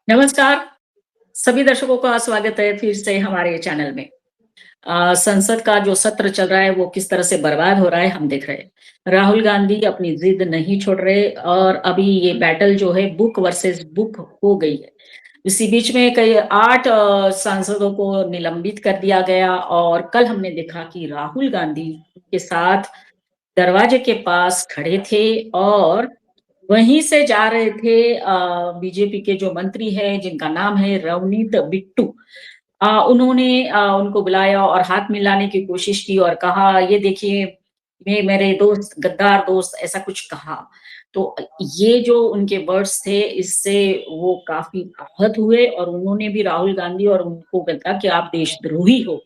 नमस्कार, सभी दर्शकों का स्वागत है फिर से हमारे चैनल में। संसद का जो सत्र चल रहा है वो किस तरह से बर्बाद हो रहा है हम देख रहे हैं। राहुल गांधी अपनी जिद नहीं छोड़ रहे और अभी ये बैटल जो है बुक वर्सेस बुक हो गई है। इसी बीच में कई 8 सांसदों को निलंबित कर दिया गया और कल हमने देखा कि राहुल गांधी के साथ दरवाजे के पास खड़े थे और वहीं से जा रहे थे बीजेपी के जो मंत्री हैं जिनका नाम है रवनीत बिट्टू। उन्होंने उनको बुलाया और हाथ मिलाने की कोशिश की और कहा ये देखिए ये मेरे दोस्त गद्दार दोस्त ऐसा कुछ कहा। तो ये जो उनके वर्ड्स थे इससे वो काफी आहत हुए और उन्होंने भी राहुल गांधी और उनको कहा कि आप देशद्रोही हो।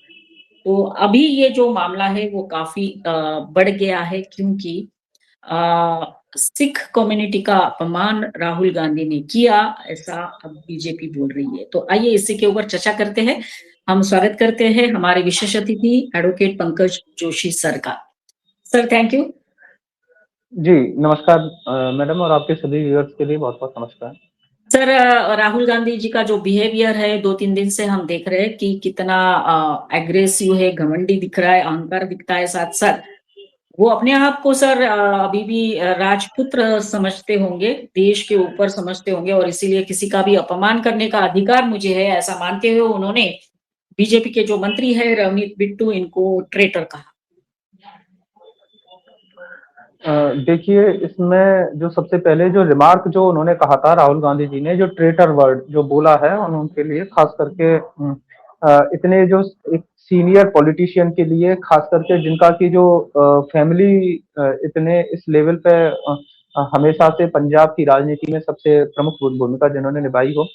तो अभी ये जो मामला है वो काफी बढ़ गया है क्योंकि सिख कम्युनिटी का अपमान राहुल गांधी ने किया, ऐसा अब बीजेपी बोल रही है। तो आइए इसी के ऊपर चर्चा करते हैं। हम स्वागत करते हैं हमारे विशेष अतिथि एडवोकेट पंकज जोशी सर का। Sir thank you. जी, नमस्कार मैडम और आपके सभी व्यूअर्स के लिए बहुत-बहुत नमस्कार। सर राहुल गांधी जी का जो बिहेवियर है 2-3 दिन से हम देख रहे हैं कि कितना एग्रेसिव है, घमंडी दिख रहा है, अहंकार दिखता है साथ-साथ। वो अपने आप को सर अभी भी राजपुत्र समझते होंगे, देश के ऊपर समझते होंगे और इसीलिए किसी का भी अपमान करने का अधिकार मुझे है ऐसा मानते हुए उन्होंने बीजेपी के जो मंत्री है रवनीत बिट्टू इनको ट्रेटर कहा। देखिए इसमें जो सबसे पहले जो रिमार्क जो उन्होंने कहा था राहुल गांधी जी ने जो ट्रेटर वर्ड जो बोला है उनके लिए खास करके इतने जो एक सीनियर पॉलिटिशियन के लिए खास करके जिनका की जो फैमिली इतने इस लेवल पे हमेशा से पंजाब की राजनीति में सबसे प्रमुख भूमिका जिन्होंने निभाई हो।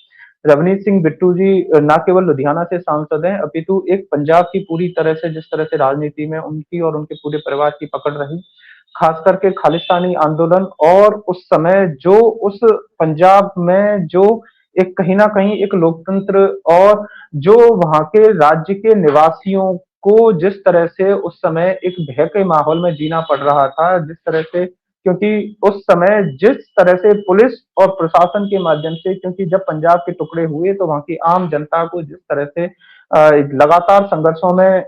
रवनीत सिंह बिट्टू जी न केवल लुधियाना से सांसद हैं अपितु एक पंजाब की पूरी तरह से जिस तरह से राजनीति में उनकी और उनके पूरे परिवार की पकड़ रही, खास करके खालिस्तानी आंदोलन और उस समय जो उस पंजाब में जो एक कहीं न कहीं एक लोकतंत्र और जो वहाँ के राज्य के निवासियों को जिस तरह से उस समय एक भय के माहौल में जीना पड़ रहा था, जिस तरह से क्योंकि उस समय जिस तरह से पुलिस और प्रशासन के माध्यम से क्योंकि जब पंजाब के टुकड़े हुए तो वहाँ की आम जनता को जिस तरह से लगातार संघर्षों में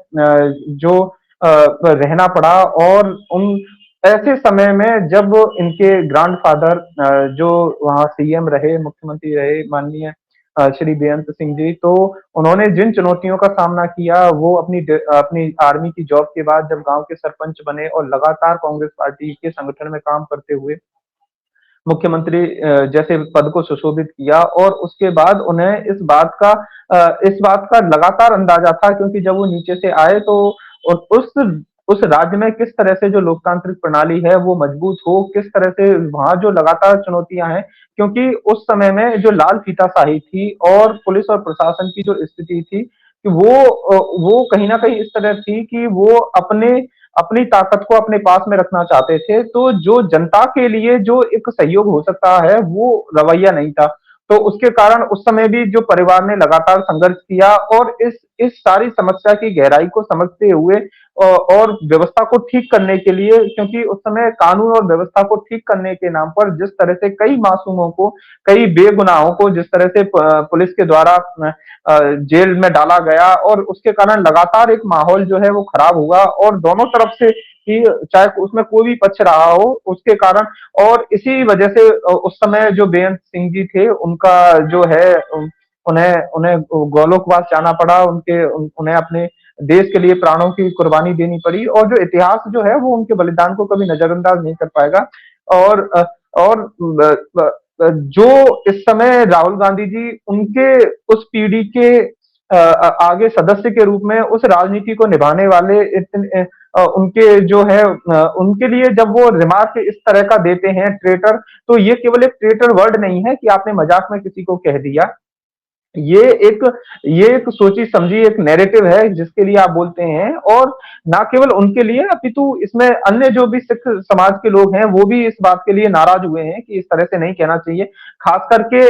जो रहना पड़ा और उन ऐसे समय में जब इनके ग्रैंडफादर जो वहाँ सीएम रहे, मुख्यमंत्री रहे माननीय श्री बेअंत सिंह जी, तो उन्होंने जिन चुनौतियों का सामना किया वो अपनी आर्मी की जॉब के बाद जब गाँव के सरपंच बने और लगातार कांग्रेस पार्टी के संगठन में काम करते हुए मुख्यमंत्री जैसे पद को सुशोभित किया और उसके बाद उन्हें इस बात का लगातार अंदाजा था क्योंकि जब वो नीचे से आए तो उस उस राज्य में किस तरह से जो लोकतांत्रिक प्रणाली है वो मजबूत हो, किस तरह से वहाँ जो लगातार चुनौतियाँ हैं क्योंकि उस समय में जो लाल फीताशाही थी और पुलिस और प्रशासन की जो स्थिति थी कि वो कहीं न कहीं इस तरह थी कि वो अपने अपनी ताकत को अपने पास में रखना चाहते थे, तो जो जनता के लिए जो एक सहयोग हो सकता है, वो रवैया नहीं था। तो उसके कारण उस समय भी जो परिवार ने लगातार संघर्ष किया और इस सारी समस्या की गहराई को समझते हुए और व्यवस्था को ठीक करने के लिए क्योंकि उस समय कानून और व्यवस्था को ठीक करने के नाम पर जिस तरह से कई मासूमों को, कई बेगुनाहों को जिस तरह से पुलिस के द्वारा जेल में डाला गया और उसके कारण लगातार एक माहौल जो है वो खराब हुआ और दोनों तरफ से कि चाहे उसमें कोई भी पक्ष रहा हो उसके कारण और इसी वजह से उस समय जो बेअंत सिंह जी थे उनका जो है उन्हें उन्हें गोलोकवास जाना पड़ा उन्हें अपने देश के लिए प्राणों की कुर्बानी देनी पड़ी और जो इतिहास जो है वो उनके बलिदान को कभी नजरअंदाज नहीं कर पाएगा और और जो इस समय राहुल गांधी जी उनके उस पीढ़ी के आगे सदस्य के रूप में उस राजनीति को निभाने वाले उनके जो है उनके लिए जब वो रिमार्क इस तरह का देते हैं ट्रेटर, तो ये केवल एक ट्रेटर वर्ड नहीं है कि आपने मजाक में किसी को कह दिया। ये एक ये एक सोची समझी एक नैरेटिव है जिसके लिए आप बोलते हैं और ना केवल उनके लिए अपितु इसमें अन्य जो भी सिख समाज के लोग हैं वो भी इस बात के लिए नाराज हुए हैं कि इस तरह से नहीं कहना चाहिए। खास करके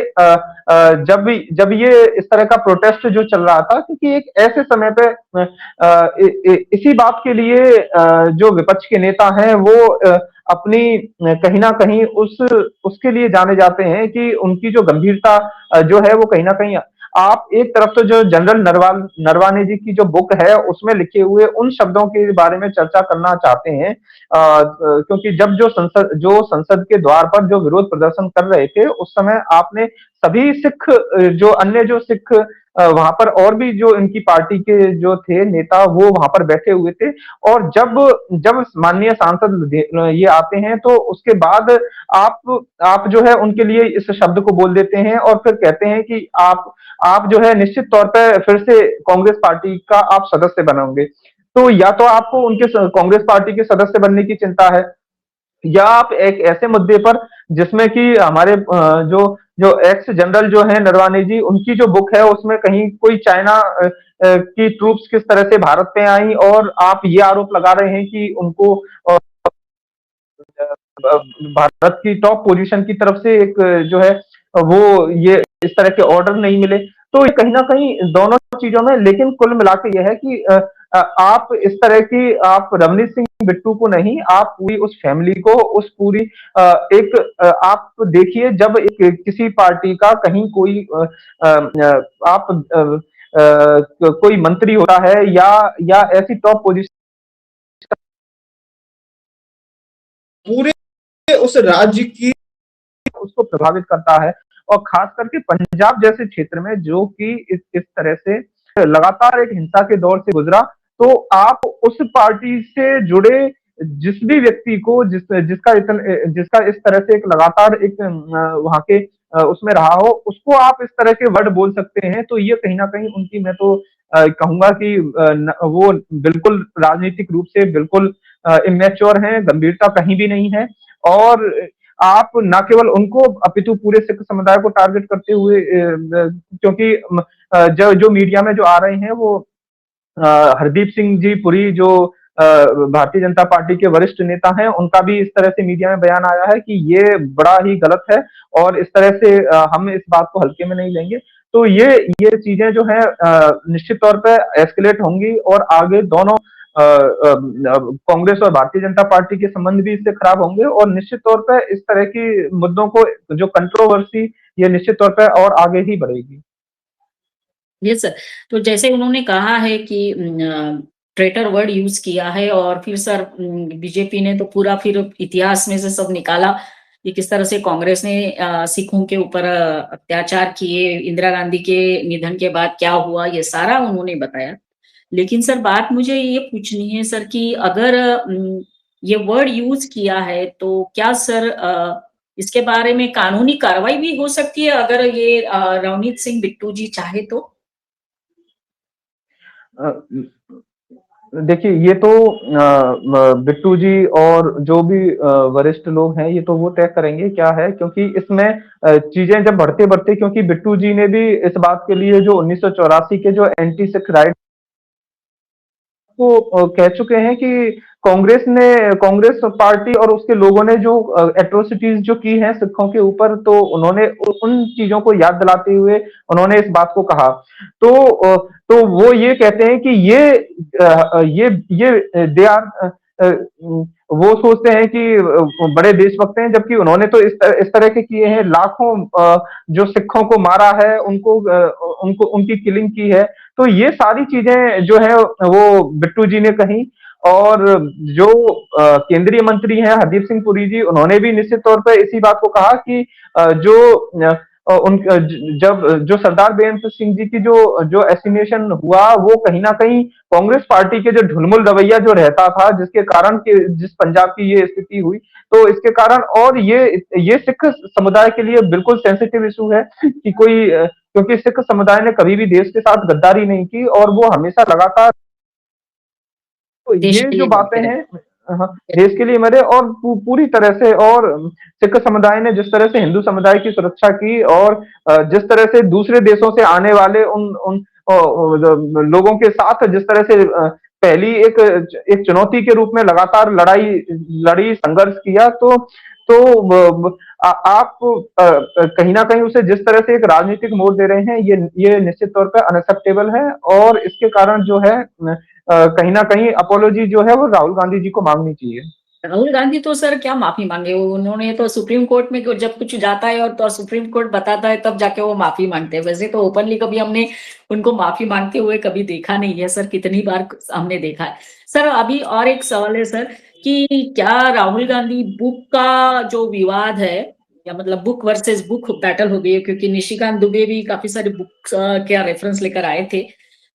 जब ये इस तरह का प्रोटेस्ट जो चल रहा था क्योंकि एक ऐसे समय पे इसी बात के लिए जो विपक्ष के नेता हैं वो अपनी कहीं न कहीं उसके लिए जाने जाते हैं कि उनकी जो गंभीरता जो है वो कहीं न कहीं आप एक तरफ तो जो जनरल नरवाने जी की जो बुक है उसमें लिखे हुए उन शब्दों के बारे में चर्चा करना चाहते हैं क्योंकि जब जो संसद के द्वार पर जो विरोध प्रदर्शन कर रहे थे उस समय आपने सभी सिख जो अन्य जो सिख वहां पर और भी जो इनकी पार्टी के जो थे नेता वो वहां पर बैठे हुए थे और जब जब माननीय सांसद ये आते हैं तो उसके बाद आप जो है उनके लिए इस शब्द को बोल देते हैं और फिर कहते हैं कि आप जो है निश्चित तौर पे फिर से कांग्रेस पार्टी का आप सदस्य बनोगे। तो या तो आपको उनके कांग्रेस पार्टी के सदस्य बनने की चिंता है या आप एक ऐसे मुद्दे पर जिसमें कि हमारे जो जो एक्स जनरल जो है नरवाने जी उनकी जो बुक है उसमें कहीं कोई चाइना की ट्रूप्स किस तरह से भारत पे आई और आप ये आरोप लगा रहे हैं कि उनको भारत की टॉप पोजीशन की तरफ से एक जो है वो ये इस तरह के ऑर्डर नहीं मिले तो ये कहीं ना कहीं दोनों चीजों में लेकिन कुल मिला के यह है कि आप इस तरह की आप रवनीत सिंह बिट्टू को नहीं आप पूरी उस फैमिली को उस पूरी एक आप देखिए जब एक किसी पार्टी का कहीं कोई आप कोई मंत्री होता है या ऐसी टॉप पोजीशन पूरे उस राज्य की उसको प्रभावित करता है और खास करके पंजाब जैसे क्षेत्र में जो कि इस तरह से लगातार एक हिंसा के दौर से गुजरा तो आप उस पार्टी से जुड़े जिस भी व्यक्ति को जिसका इस तरह से एक लगातार एक वहां के उसमें रहा हो उसको आप इस तरह के वर्ड बोल सकते हैं तो ये कहीं ना कहीं उनकी मैं तो कहूंगा कि वो बिल्कुल राजनीतिक रूप से बिल्कुल इमेच्योर हैं गंभीरता कहीं भी नहीं है और आप ना केवल उनको अपितु पूरे सिख समुदाय को टारगेट करते हुए क्योंकि जो मीडिया में जो आ रहे हैं वो हरदीप सिंह जी पुरी जो भारतीय जनता पार्टी के वरिष्ठ नेता हैं उनका भी इस तरह से मीडिया में बयान आया है कि ये बड़ा ही गलत है और इस तरह से हम इस बात को हल्के में नहीं लेंगे तो ये चीजें जो है निश्चित तौर पे एस्केलेट होंगी और आगे दोनों कांग्रेस और भारतीय जनता पार्टी के संबंध भी इससे खराब होंगे और निश्चित तौर पे इस तरह की मुद्दों को जो कंट्रोवर्सी ये निश्चित तौर पे और आगे ही बढ़ेगी। Yes sir. तो जैसे उन्होंने कहा है कि ट्रेटर वर्ड यूज किया है और फिर सर बीजेपी ने तो पूरा फिर इतिहास में से सब निकाला कि किस तरह से कांग्रेस ने सिखों के ऊपर अत्याचार किए, इंदिरा गांधी के निधन के बाद क्या हुआ ये सारा उन्होंने बताया। लेकिन सर बात मुझे ये पूछनी है सर कि अगर ये वर्ड यूज किया है तो क्या सर इसके बारे में कानूनी कार्रवाई भी हो सकती है अगर ये रवनीत सिंह बिट्टू जी चाहे तो? देखिए ये तो बिट्टू जी और जो भी वरिष्ठ लोग हैं ये तो वो तय करेंगे क्या है क्योंकि इसमें चीजें जब बढ़ते बढ़ते क्योंकि बिट्टू जी ने भी इस बात के लिए जो 1984 के जो एंटी सिख राइट को कह चुके हैं कि कांग्रेस पार्टी और उसके लोगों ने जो एट्रोसिटीज जो की हैं सिखों के ऊपर तो उन्होंने उन चीजों को याद दिलाते हुए उन्होंने इस बात को कहा तो तो वो ये कहते हैं कि ये दे आर वो सोचते हैं कि बड़े देशभक्त हैं जबकि उन्होंने तो इस तरह के किए हैं लाखों जो सिखों को मारा है उनको उनकी किलिंग की है तो ये सारी चीजें जो है वो बिट्टू जी ने कही और जो केंद्रीय मंत्री हैं हरदीप सिंह पुरी जी उन्होंने भी निश्चित तौर पर इसी बात को कहा कि जो उन जब जो सरदार बेअंत सिंह जी की जो एसिनेशन हुआ वो कहीं ना कहीं कांग्रेस पार्टी के जो ढुलमुल रवैया जो रहता था जिसके कारण के जिस पंजाब की ये स्थिति हुई तो इसके कारण और ये सिख समुदाय के लिए बिल्कुल सेंसिटिव इशू है कि कोई क्योंकि सिख समुदाय ने कभी भी देश के साथ गद्दारी नहीं की और वो हमेशा लगातार तो देश ये के जो लिए बातें मरे। हैं हाँ, देश के लिए मरे और पूरी तरह से और सिख समुदाय ने जिस तरह से हिंदू समुदाय की सुरक्षा की और जिस तरह से दूसरे देशों से आने वाले उन उन लोगों के साथ जिस तरह से पहली एक चुनौती के रूप में लगातार लड़ी संघर्ष किया तो आप कहीं ना कहीं उसे जिस तरह से एक राजनीतिक मोड़ दे रहे हैं ये निश्चित तौर पर अनएक्सेप्टेबल है और इसके कारण जो है कहीं ना कहीं अपोलॉजी जो है वो राहुल गांधी जी को मांगनी चाहिए। राहुल गांधी तो सर क्या माफी मांगे, उन्होंने तो सुप्रीम कोर्ट में जब कुछ जाता है और तो सुप्रीम कोर्ट बताता है तब जाके वो माफी मांगते हैं। वैसे तो ओपनली कभी हमने उनको माफी मांगते हुए कभी देखा नहीं है सर, कितनी बार हमने देखा है। सर अभी और एक सवाल है सर कि क्या राहुल गांधी बुक का जो विवाद है, या मतलब बुक वर्सेस बुक बैटल हो गई है, क्योंकि निशिकांत दुबे भी काफी सारे बुक्स का रेफरेंस लेकर आए थे,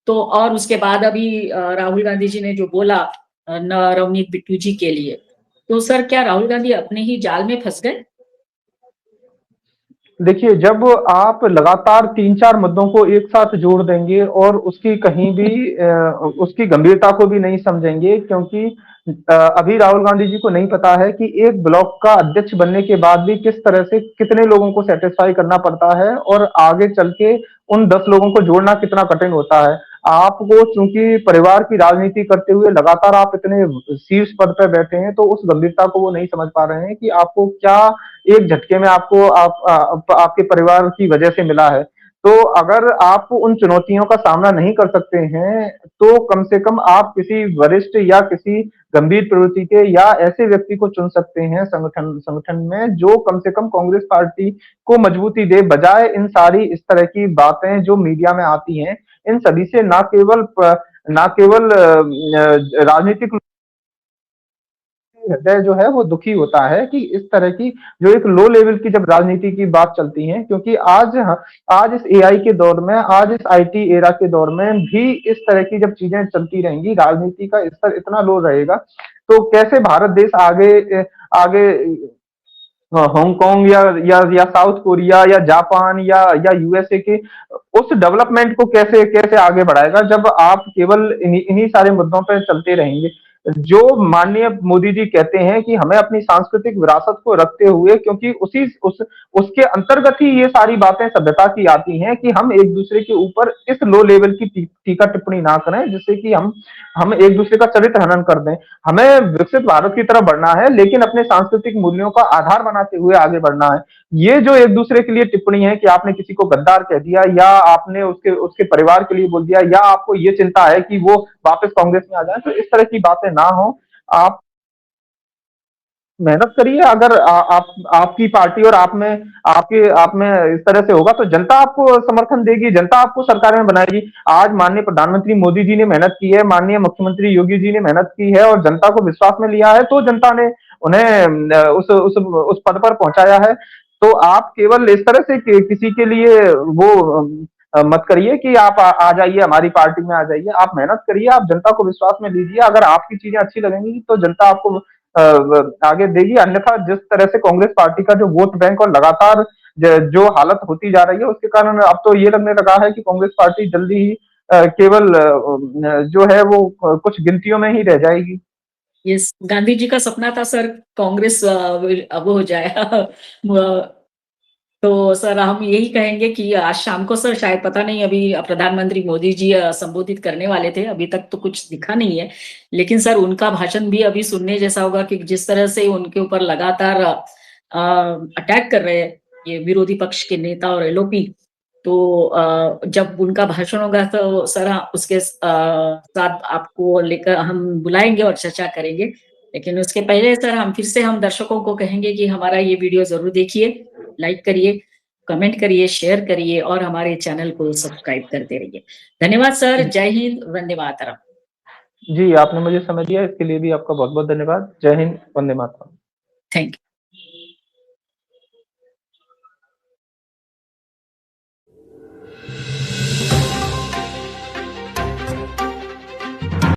तो और उसके बाद अभी राहुल गांधी जी ने जो बोला नवनीत बिट्टू जी के लिए, तो सर क्या राहुल गांधी अपने ही जाल में फंस गए? देखिए, जब आप लगातार 3-4 मुद्दों को एक साथ जोड़ देंगे और उसकी कहीं भी उसकी गंभीरता को भी नहीं समझेंगे, क्योंकि अभी राहुल गांधी जी को नहीं पता है कि एक ब्लॉक का अध्यक्ष बनने के बाद भी किस तरह से कितने लोगों को सेटिस्फाई करना पड़ता है और आगे चल के उन 10 लोगों को जोड़ना कितना कठिन होता है। आपको चूंकि परिवार की राजनीति करते हुए लगातार आप इतने शीर्ष पद पर बैठे हैं, तो उस गंभीरता को वो नहीं समझ पा रहे हैं कि आपको क्या एक झटके में आपको आपके परिवार की वजह से मिला है। तो अगर आप उन चुनौतियों का सामना नहीं कर सकते हैं, तो कम से कम आप किसी वरिष्ठ या किसी गंभीर प्रवृत्ति के या ऐसे व्यक्ति को चुन सकते हैं संगठन संगठन में, जो कम से कम कांग्रेस पार्टी को मजबूती दे, बजाय इन सारी इस तरह की बातें जो मीडिया में आती हैं। इन सभी से ना केवल राजनीतिक हृदय जो है वो दुखी होता है कि इस तरह की जो एक लो लेवल की जब राजनीति की बात चलती है, क्योंकि आज इस एआई के दौर में, आज इस आईटी एरा के दौर में भी इस तरह की जब चीजें चलती रहेंगी, राजनीति का स्तर इतना लो रहेगा, तो कैसे भारत देश आगे आगे हांगकांग या साउथ कोरिया या जापान या यूएसए के उस डेवलपमेंट को कैसे कैसे आगे बढ़ाएगा, जब आप केवल इन्हीं सारे मुद्दों पर चलते रहेंगे। जो माननीय मोदी जी कहते हैं कि हमें अपनी सांस्कृतिक विरासत को रखते हुए, क्योंकि उसके अंतर्गत ही ये सारी बातें सभ्यता की आती हैं, कि हम एक दूसरे के ऊपर इस लो लेवल की टीका टिप्पणी ना करें, जिससे कि हम एक दूसरे का चरित्र हनन कर दें। हमें विकसित भारत की तरफ बढ़ना है, लेकिन अपने सांस्कृतिक मूल्यों का आधार बनाते हुए आगे बढ़ना है। ये जो एक दूसरे के लिए टिप्पणी है कि आपने किसी को गद्दार कह दिया, या आपने उसके उसके परिवार के लिए बोल दिया, या आपको ये चिंता है कि वो वापस कांग्रेस में आ जाए, तो इस तरह की बातें ना हो। आप मेहनत करिए। अगर आपकी पार्टी और आप में इस तरह से होगा, तो जनता आपको समर्थन देगी, जनता आपको सरकार में बनाएगी। आज माननीय प्रधानमंत्री मोदी जी ने मेहनत की है, माननीय मुख्यमंत्री योगी जी ने मेहनत की है और जनता को विश्वास में लिया है, तो जनता ने उन्हें उस पद पर पहुंचाया है। तो आप केवल इस तरह से किसी के लिए वो मत करिए कि आप आ जाइए हमारी पार्टी में, आ जाइए। आप मेहनत करिए, आप जनता को विश्वास में लीजिए। अगर आपकी चीजें अच्छी लगेंगी तो जनता आपको आगे देगी, अन्यथा जिस तरह से कांग्रेस पार्टी का जो वोट बैंक और लगातार जो हालत होती जा रही है, उसके कारण अब तो ये लगने लगा है कि कांग्रेस पार्टी जल्दी ही केवल जो है वो कुछ गिनतियों में ही रह जाएगी। ये गांधी जी का सपना था सर, कांग्रेस अब हो जाए तो सर हम यही कहेंगे कि आज शाम को सर, शायद पता नहीं, अभी प्रधानमंत्री मोदी जी संबोधित करने वाले थे, अभी तक तो कुछ दिखा नहीं है, लेकिन सर उनका भाषण भी अभी सुनने जैसा होगा कि जिस तरह से उनके ऊपर लगातार अटैक कर रहे हैं ये विरोधी पक्ष के नेता और एलओपी, तो जब उनका भाषण होगा तो सर उसके साथ आपको लेकर हम बुलाएंगे और चर्चा करेंगे। लेकिन उसके पहले सर हम दर्शकों को कहेंगे कि हमारा ये वीडियो जरूर देखिए, लाइक करिए, कमेंट करिए, शेयर करिए और हमारे चैनल को सब्सक्राइब करते रहिए। धन्यवाद सर, जय हिंद, वंदे मातरम। जी, आपने मुझे समय दिया, इसके लिए भी आपका बहुत बहुत धन्यवाद। जय हिंद, वंदे मातरम। Thank you.